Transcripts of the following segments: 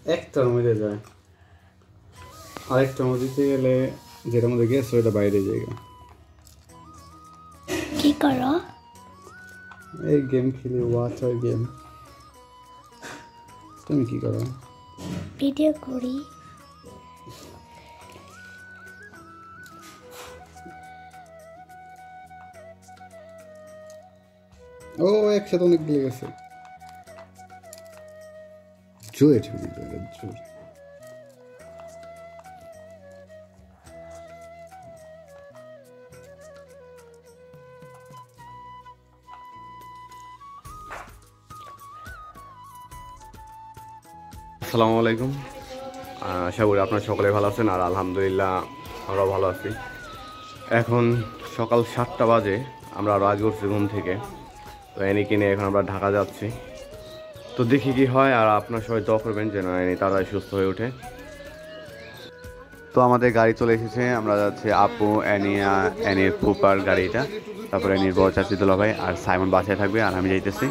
একটার মধ্যে যায়, আরেকটার মধ্যে দিতে গেলে যেটার মধ্যে গেছে ওইটা বাইরে যায়। কি করো? এই গেম খেলি, ওয়াচার গেম। তুমি কি করো? ভিডিও করি। ও একসাথে অনেক গেলে গেছে, জোরে ছুরি জোরে জোরে। আসসালামু আলাইকুম, আশা করি আপনারা সকলে ভালো আছেন। আর আলহামদুলিল্লাহ আমরাও ভালো আছি। এখন সকাল 7টা বাজে, আমরা আরও আগে উঠছি ঘুম থেকে। তো এনি কিনে এখন আমরা ঢাকা যাচ্ছি। তো দেখি কি হয়, আর আপনার সবাই দোয়া করবেন যেন এনি তাড়াতাড়ি সুস্থ হয়ে ওঠে। তো আমাদের গাড়ি চলে এসেছে, আমরা যাচ্ছি আপু, অ্যানিয়া, অ্যানির ফুপার গাড়িটা, তারপরে অ্যানির বড় চাচি দুলাভাই আর সাইমন বাসায় থাকবে, আর আমি যাইতেছি।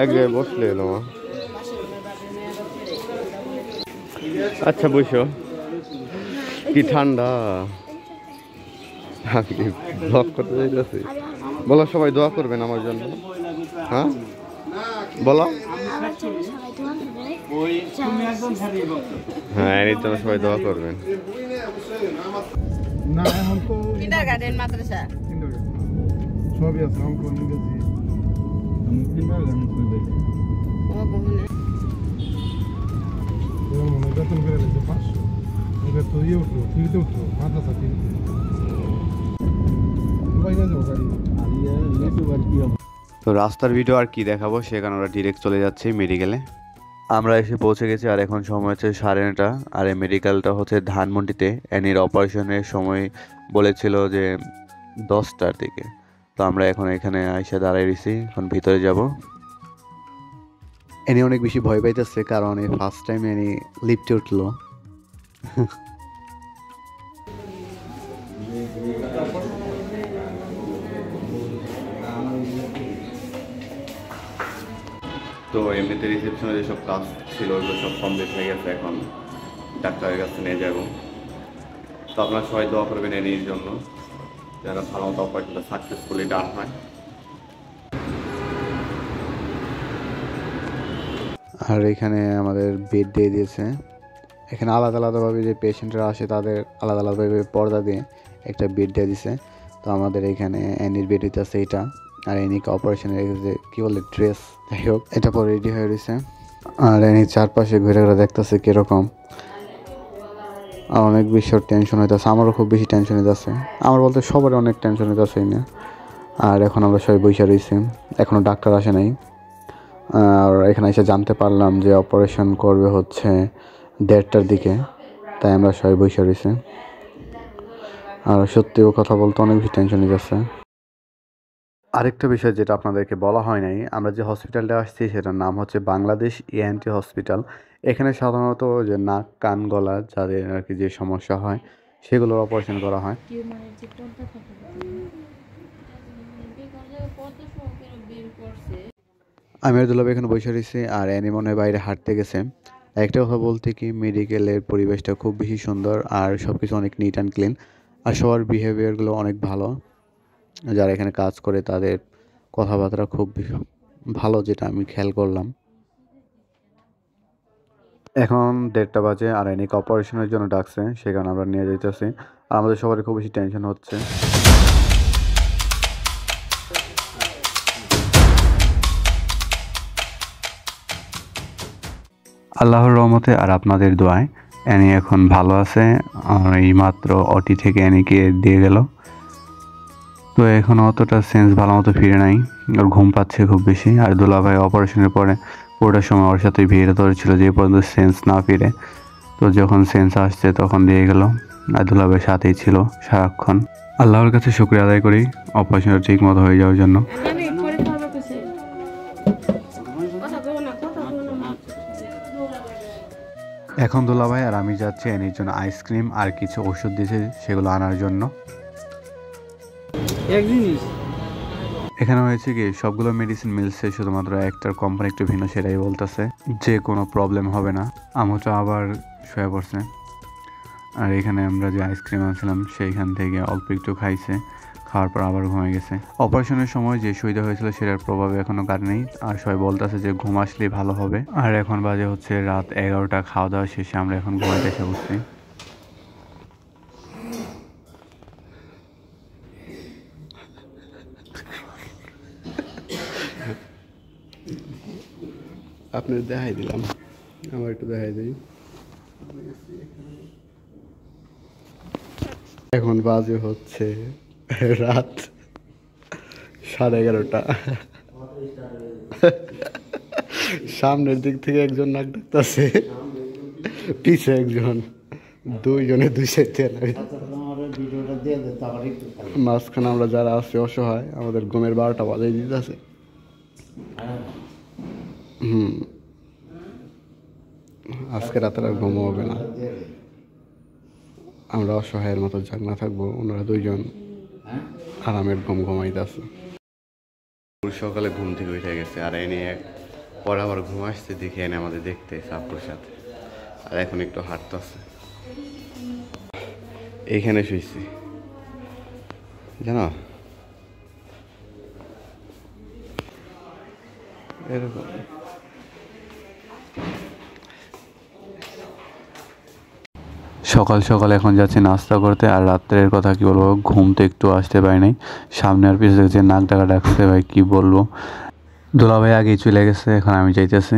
এক জায়গায় বসলে এলো। আচ্ছা বসো, কি ঠান্ডা। ব্লগ করতে যাইতেছি। বলো সবাই দোয়া করবেন আমার জন্য। হ্যাঁ বলো। হ্যাঁ এর জন্য সবাই দোয়া করবেন। না এখন তো কিন্ডারগার্টেন মাদ্রাসা সবই আছে, অঙ্ক ইংরেজি। আমি কিন্ডারগার্টেন কই যাই ও বহনে ও মনে বেতন করে দিতে 500 ওকে তো ইয়ে উঠো, তুই তো উঠো মাদ্রাসা কি বাইরে যাও গাড়ি আর ইয়ে লেটু আর কি হবে। তো রাস্তার ভিডিও আর কি দেখাবো, সেখানে আমরা ডিরেক্ট চলে যাচ্ছি মেডিকেলে। আমরা এসে পৌঁছে গেছি, আর এখন সময় হচ্ছে 9:30। আর এই মেডিকেলটা হচ্ছে ধানমন্ডিতে। অ্যানির অপারেশনের সময় বলেছিল যে 10টার দিকে। তো আমরা এখন এখানে এসে দাঁড়াই রয়েছি, এখন ভিতরে যাব। এনি অনেক বেশি ভয় পাইতেছে, কারণ এই ফার্স্ট টাইম এনি লিফটে উঠলো। তো এমনিতে রিসেপশনে যেসব কাজ ছিল ওগুলো সব কমপ্লিট হয়ে গেছে, এখন ডাক্তারের কাছে নিয়ে যাব। তো আপনারা সবাই দোয়া করবেন এনির জন্য, যেন ভালো মতো অপারেশনটা সাকসেসফুলি ডান হয়। আর এখানে আমাদের বেড দিয়ে দিয়েছে। এখানে আলাদা আলাদাভাবে যে পেশেন্টরা আসে তাদের আলাদা আলাদাভাবে পর্দা দিয়ে একটা বেড দিয়ে দিছে। তো আমাদের এখানে অ্যানির বেড হইতেছে এটা, আর অ্যানিকে অপারেশনের যে কী বলে ড্রেস, যাই হোক এটা পরে রেডি হয়ে রয়েছে। আর অ্যানি চারপাশে ঘুরে ঘুরে দেখতেছে কীরকম। আর অনেক বেশি টেনশন হইতেছে, আমারও খুব বেশি টেনশন হইতেছে। আমার বলতে সবারই অনেক টেনশন হইতেছে এই নিয়ে। আর এখন আমরা সবাই বসে রয়েছি, এখনও ডাক্তার আসে নাই। আর এখানে এসে জানতে পারলাম যে অপারেশন করবে হচ্ছে 1:30টার দিকে, তাই আমরা সবাই বসে রয়েছি। আর সত্যিও কথা বলতে অনেক বেশি টেনশন হয়ে যাচ্ছে। আরেকটা বিষয় যেটা আপনাদেরকে বলা হয় নাই, আমরা যে হসপিটালটা আসছি সেটার নাম হচ্ছে বাংলাদেশ ENT হসপিটাল। এখানে সাধারণত যে নাক কান গলা যাদের আর কি যে সমস্যা হয় সেগুলোর অপারেশন করা হয়। আমি আর দুলাভাই এখানে বসে রয়েছি, আর অ্যানি মনে হয় বাইরে হাঁটতে গেছে। একটা কথা বলতে কি, মেডিকেলের পরিবেশটা খুব বেশি সুন্দর, আর সব কিছু অনেক নিট অ্যান্ড ক্লিন, আর সবার বিহেভিয়ারগুলো অনেক ভালো। যারা এখানে কাজ করে তাদের কথাবার্তা খুব ভালো, যেটা আমি খেয়াল করলাম। এখন 1:30টা বাজে, আর অ্যানিকে অপারেশনের জন্য ডাকছে, সেখানে আমরা নিয়ে যাইতেছি। আর আমাদের সবারই খুব বেশি টেনশন হচ্ছে। আল্লাহর রহমতে আর আপনাদের দোয়ায় অ্যানি এখন ভালো আছে। আর এই মাত্র ওটি থেকে অ্যানিকে দিয়ে গেল। তো এখন অতটা সেন্স ভালো মতো ফিরে নাই, আর ঘুম পাচ্ছে খুব বেশি। আর দুলাভাই অপারেশনের পরে পুরোটা সময় ওর সাথে ভিড়ে ধরেছিল যে পর্যন্ত সেন্স না ফিরে। তো যখন সেন্স আসছে তখন দিয়ে গেল, আর দুলাভাইয়ের সাথেই ছিল সারাক্ষণ। আল্লাহর কাছে শুকরিয়া আদায় করি অপারেশনটা ঠিক মতো হয়ে যাওয়ার জন্য। এখন দুলাভাই আর আমি যাচ্ছি এর জন্য আইসক্রিম আর কিছু ওষুধ দিয়েছে সেগুলো আনার জন্য। এক জিনিস এখানে হয়েছে কি সবগুলো মেডিসিন মিলছে, শুধুমাত্র একটার কোম্পানি একটু ভিন্ন, সেটাই বলতেছে যে কোনো প্রবলেম হবে না। আমুটা আবার শুয়ে পড়ছে। আর এখানে আমরা যে আইসক্রিম আনছিলাম সেইখান থেকে অল্প একটু খাইছে, খাওয়ার পর আবার ঘুমিয়ে গেছে। অপারেশনের সময় যে সুবিধা হয়েছিল সেটার প্রভাব এখনো কাটেনি, আর সবাই বলতেছে যে ঘুম আসলেই ভালো হবে। আর এখন বাজে হচ্ছে রাত 11টা, খাওয়া দাওয়া শেষে আমরা এখন ঘুমাইতে এসে বসছি। আপনার দেখাই দিলাম, আমার একটু দেখাই দিই। এখন বাজে হচ্ছে রাত 11:30। সামনের দিক থেকে একজন নাক ডাকতেছে, পিছে একজন, দুইজনে দুই সাইড থেকে মাঝখানে আমরা যারা আছি অসহায়, আমাদের ঘুমের 12টা বাজাই দিতেছে। আজকে রাতের আর ঘুম হবে না, আমরা অসহায়ের মতো জাগ না থাকবো, ওনারা দুইজন আরামের ঘুম ঘুমাইতেছে। সকালে ঘুম থেকে উঠে গেছে, আর এনে পরে আবার ঘুম আসতে দেখে এনে আমাদের দেখতে সাপুর সাথে, আর এখন একটু হাঁটতেছে। এইখানে শুয়েছি জানো, এরকম। সকাল সকাল এখন যাচ্ছি নাস্তা করতে। আর রাত্রের কথা কি বলবো, ঘুম তো একটু আসতে পারি নাই, সামনে আর পিছনে যে নাক ডাকা ডাকছে ভাই কি বলবো। দুলাভাই আগেই চলে গেছে, এখন আমি যাইতেছি।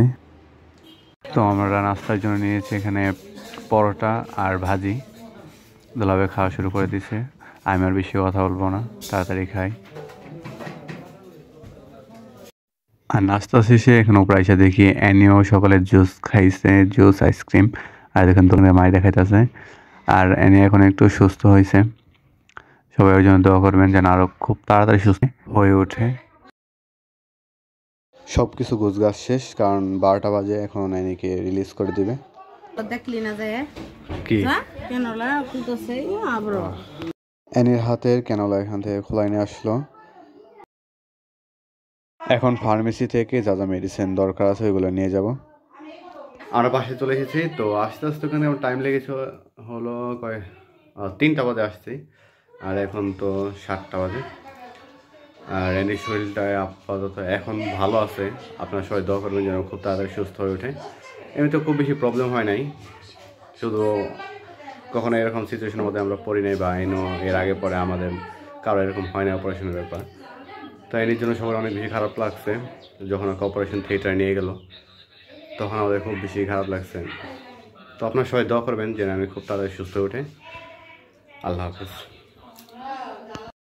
তো আমরা নাস্তার জন্য নিয়েছি এখানে পরোটা আর ভাজি। দুলাভাই খাওয়া শুরু করে দিছে, আমি আর বেশি কথা বলবো না, তাড়াতাড়ি খাই। আর নাস্তা শেষে এখন উপরে এসে দেখি অ্যানিও সকালে জুস খাইছে, জুস আইসক্রিম। আর দেখেন তোমাদের মাই দেখাইতেছে। আর এনে এখন একটু সুস্থ হয়েছে, সবাই ওর জন্য দোয়া করবেন যেন আরো খুব তাড়াতাড়ি সুস্থ হয়ে ওঠে। সব কিছু গোছগাছ শেষ, কারণ 12টা বাজে, এখন এনিকে রিলিজ করে দিবে। দেখলি না যায় কি কেন খুলতেছে আবার এনির হাতের ক্যানোলা এখান থেকে খোলাই নিয়ে আসলো। এখন ফার্মেসি থেকে যা যা মেডিসিন দরকার আছে ওইগুলো নিয়ে যাব। আমরা বাসায় চলে এসেছি, তো আস্তে আস্তে ওখানে টাইম লেগেছে হলো 3টা বাজে আসছি, আর এখন তো 7টা বাজে। আর এনির শরীরটা আপাতত এখন ভালো আছে, আপনার সবাই দোয়া করবেন যেন খুব তাড়াতাড়ি সুস্থ হয়ে ওঠে। এমনিতে খুব বেশি প্রবলেম হয় নাই, শুধু কখনো এরকম সিচুয়েশনের মধ্যে আমরা পড়ি নাই, বা এর আগে পরে আমাদের কারো এরকম হয় না অপারেশনের ব্যাপার। তো এর জন্য সবার অনেক বেশি খারাপ লাগছে, যখন ওকে অপারেশন থিয়েটারে নিয়ে গেল তখন আমাদের খুব বেশি খারাপ লাগছে। তো আপনার সবাই দোয়া করবেন যেন আমি খুব তাড়াতাড়ি সুস্থ হয়ে ওঠে। আল্লাহ হাফেজ।